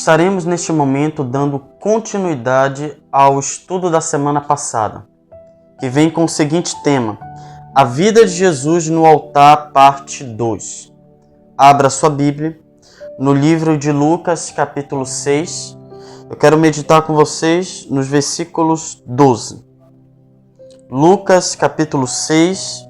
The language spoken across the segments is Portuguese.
Estaremos neste momento dando continuidade ao estudo da semana passada, que vem com o seguinte tema: A vida de Jesus no altar, parte 2. Abra sua Bíblia no livro de Lucas, capítulo 6. Eu quero meditar com vocês nos versículos 12. Lucas, capítulo 6,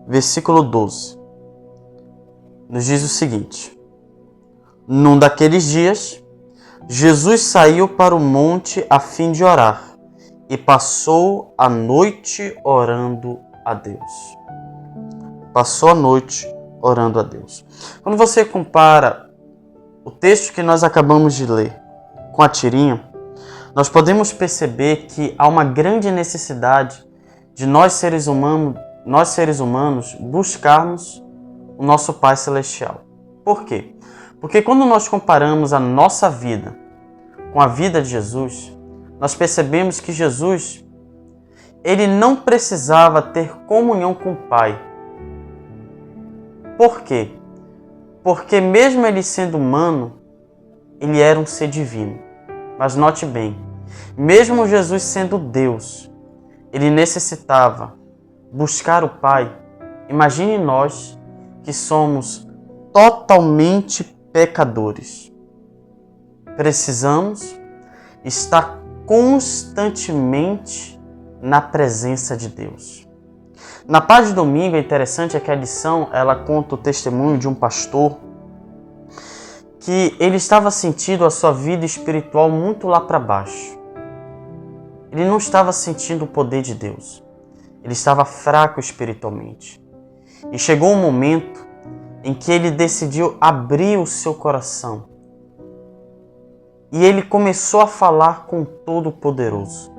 versículo 12. Nos diz o seguinte: Num daqueles dias, Jesus saiu para o monte a fim de orar e passou a noite orando a Deus. Passou a noite orando a Deus. Quando você compara o texto que nós acabamos de ler com a tirinha, nós podemos perceber que há uma grande necessidade de nós seres humanos buscarmos o nosso Pai Celestial. Por quê? Porque quando nós comparamos a nossa vida com a vida de Jesus, nós percebemos que Jesus, ele não precisava ter comunhão com o Pai. Por quê? Porque mesmo ele sendo humano, ele era um ser divino. Mas note bem, mesmo Jesus sendo Deus, ele necessitava buscar o Pai. Imagine nós que somos totalmente pecadores. Precisamos estar constantemente na presença de Deus. Na parte de domingo, é interessante que a lição ela conta o testemunho de um pastor que ele estava sentindo a sua vida espiritual muito lá para baixo. Ele não estava sentindo o poder de Deus. Ele estava fraco espiritualmente. E chegou um momento em que ele decidiu abrir o seu coração. E ele começou a falar com o Todo-Poderoso.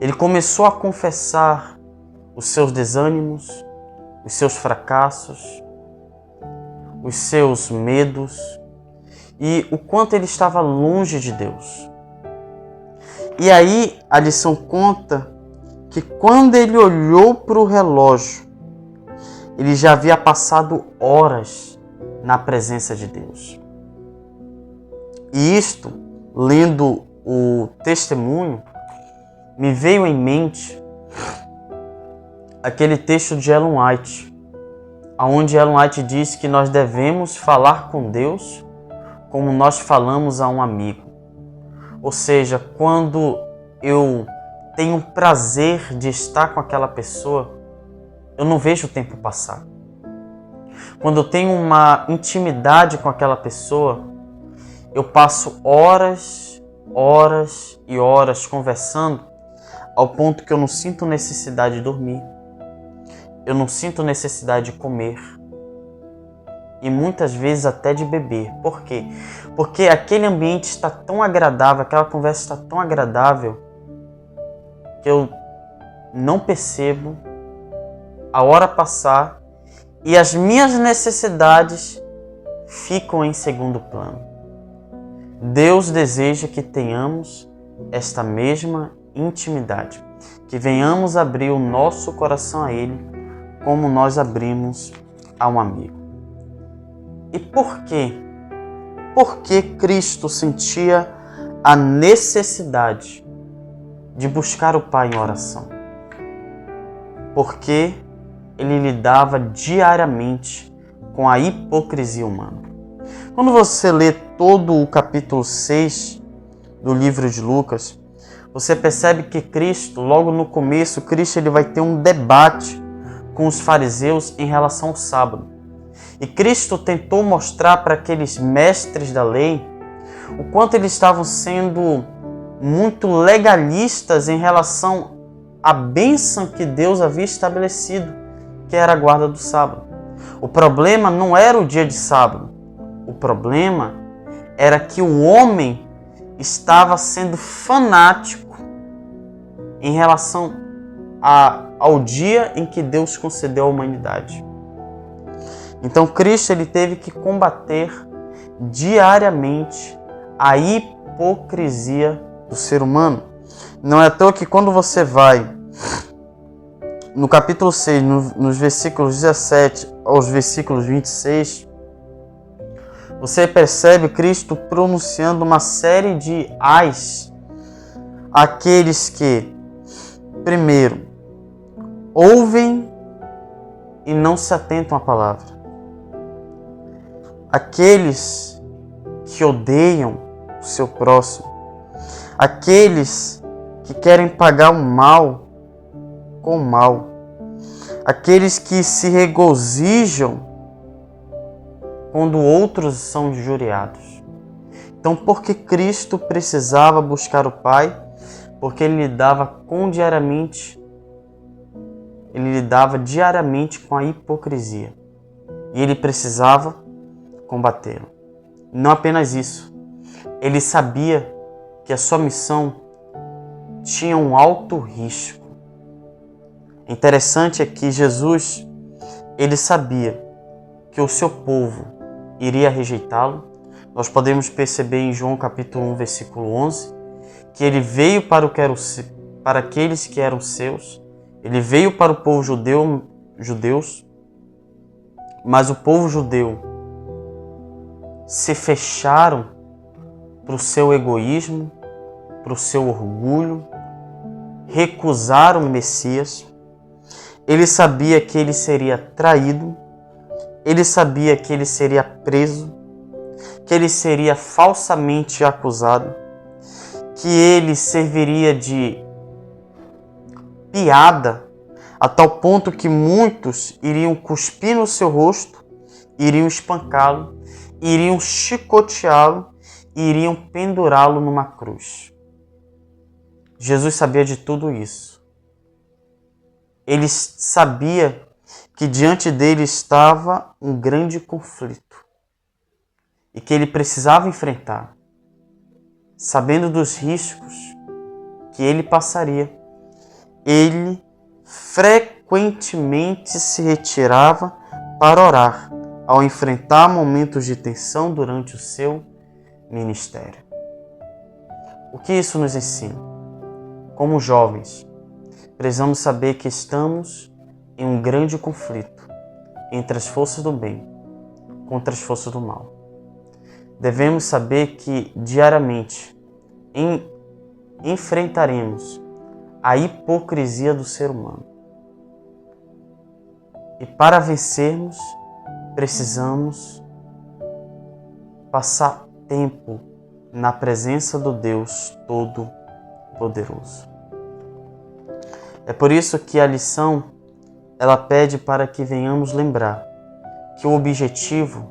Ele começou a confessar os seus desânimos, os seus fracassos, os seus medos e o quanto ele estava longe de Deus. E aí a lição conta que quando ele olhou para o relógio, ele já havia passado horas na presença de Deus. E isto, lendo o testemunho, me veio em mente aquele texto de Ellen White, onde Ellen White diz que nós devemos falar com Deus como nós falamos a um amigo. Ou seja, quando eu tenho o prazer de estar com aquela pessoa, eu não vejo o tempo passar. Quando eu tenho uma intimidade com aquela pessoa, eu passo horas e horas conversando, ao ponto que eu não sinto necessidade de dormir. Eu não sinto necessidade de comer. E muitas vezes até de beber. Por quê? Porque aquele ambiente está tão agradável, aquela conversa está tão agradável, que eu não percebo a hora passar e as minhas necessidades ficam em segundo plano. Deus deseja que tenhamos esta mesma intimidade, que venhamos abrir o nosso coração a Ele como nós abrimos a um amigo. E por quê? Por que Cristo sentia a necessidade de buscar o Pai em oração? Porque ele lidava diariamente com a hipocrisia humana. Quando você lê todo o capítulo 6 do livro de Lucas, você percebe que Cristo, logo no começo, ele vai ter um debate com os fariseus em relação ao sábado. E Cristo tentou mostrar para aqueles mestres da lei o quanto eles estavam sendo muito legalistas em relação à bênção que Deus havia estabelecido, que era a guarda do sábado. O problema não era o dia de sábado. O problema era que o homem estava sendo fanático em relação ao dia em que Deus concedeu à humanidade. Então Cristo ele teve que combater diariamente a hipocrisia do ser humano. Não é à toa que quando você vai no capítulo 6, nos versículos 17 aos versículos 26, Você percebe Cristo pronunciando uma série de ais àqueles que, primeiro, ouvem e não se atentam à palavra. Aqueles que odeiam o seu próximo. Aqueles que querem pagar o mal com o mal. Aqueles que se regozijam quando outros são injuriados. Então, por que Cristo precisava buscar o Pai? Porque ele lidava diariamente com a hipocrisia. E ele precisava combatê-lo. Não apenas isso. Ele sabia que a sua missão tinha um alto risco. Interessante é que Jesus, ele sabia que o seu povo iria rejeitá-lo. Nós podemos perceber em João capítulo 1, versículo 11, que ele veio para aqueles que eram seus. Ele veio para o povo judeus, mas o povo judeu se fecharam para o seu egoísmo, para o seu orgulho, recusaram o Messias. Ele sabia que ele seria traído, ele sabia que ele seria preso, que ele seria falsamente acusado, que ele serviria de piada a tal ponto que muitos iriam cuspir no seu rosto, iriam espancá-lo, iriam chicoteá-lo e iriam pendurá-lo numa cruz. Jesus sabia de tudo isso. Ele sabia que diante dele estava um grande conflito e que ele precisava enfrentar, sabendo dos riscos que ele passaria. Ele frequentemente se retirava para orar ao enfrentar momentos de tensão durante o seu ministério. O que isso nos ensina? Como jovens, precisamos saber que estamos em um grande conflito entre as forças do bem contra as forças do mal. Devemos saber que diariamente enfrentaremos a hipocrisia do ser humano. E para vencermos, precisamos passar tempo na presença do Deus Todo-Poderoso. É por isso que a lição, ela pede para que venhamos lembrar que o objetivo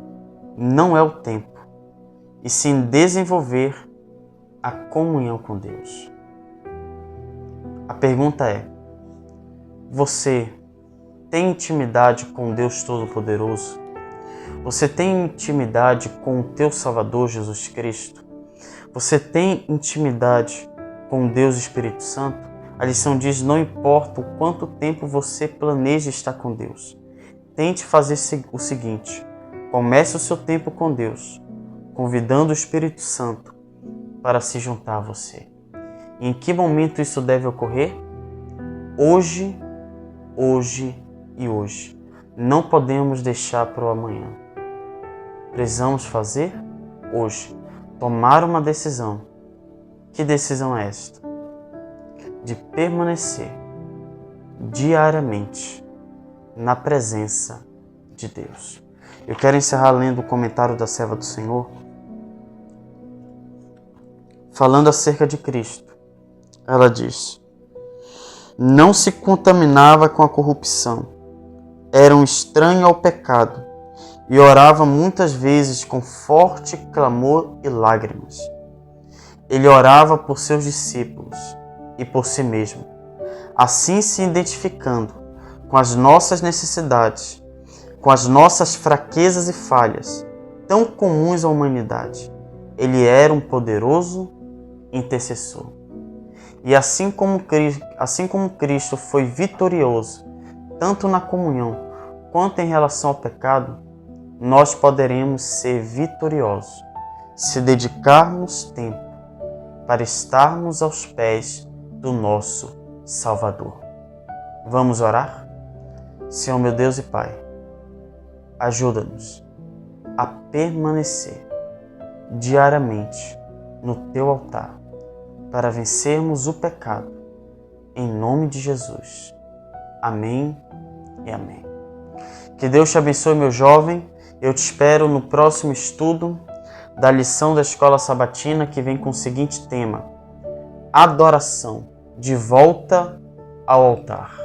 não é o tempo, e sim desenvolver a comunhão com Deus. A pergunta é: você tem intimidade com Deus Todo-Poderoso? Você tem intimidade com o teu Salvador Jesus Cristo? Você tem intimidade com Deus Espírito Santo? A lição diz: não importa o quanto tempo você planeja estar com Deus. Tente fazer o seguinte: comece o seu tempo com Deus, convidando o Espírito Santo para se juntar a você. E em que momento isso deve ocorrer? Hoje, hoje e hoje. Não podemos deixar para o amanhã. Precisamos fazer hoje. Tomar uma decisão. Que decisão é esta? De permanecer diariamente na presença de Deus. Eu quero encerrar lendo o comentário da serva do Senhor, falando acerca de Cristo. Ela diz: não se contaminava com a corrupção, era um estranho ao pecado e orava muitas vezes com forte clamor e lágrimas. Ele orava por seus discípulos e por si mesmo, assim se identificando com as nossas necessidades, com as nossas fraquezas e falhas, tão comuns à humanidade. Ele era um poderoso intercessor. E assim como Cristo foi vitorioso, tanto na comunhão quanto em relação ao pecado, nós poderemos ser vitoriosos se dedicarmos tempo para estarmos aos pés do nosso Salvador. Vamos orar? Senhor meu Deus e Pai, ajuda-nos a permanecer diariamente no teu altar para vencermos o pecado. Em nome de Jesus. Amém e amém. Que Deus te abençoe, meu jovem. Eu te espero no próximo estudo da lição da Escola Sabatina, que vem com o seguinte tema: adoração, de volta ao altar.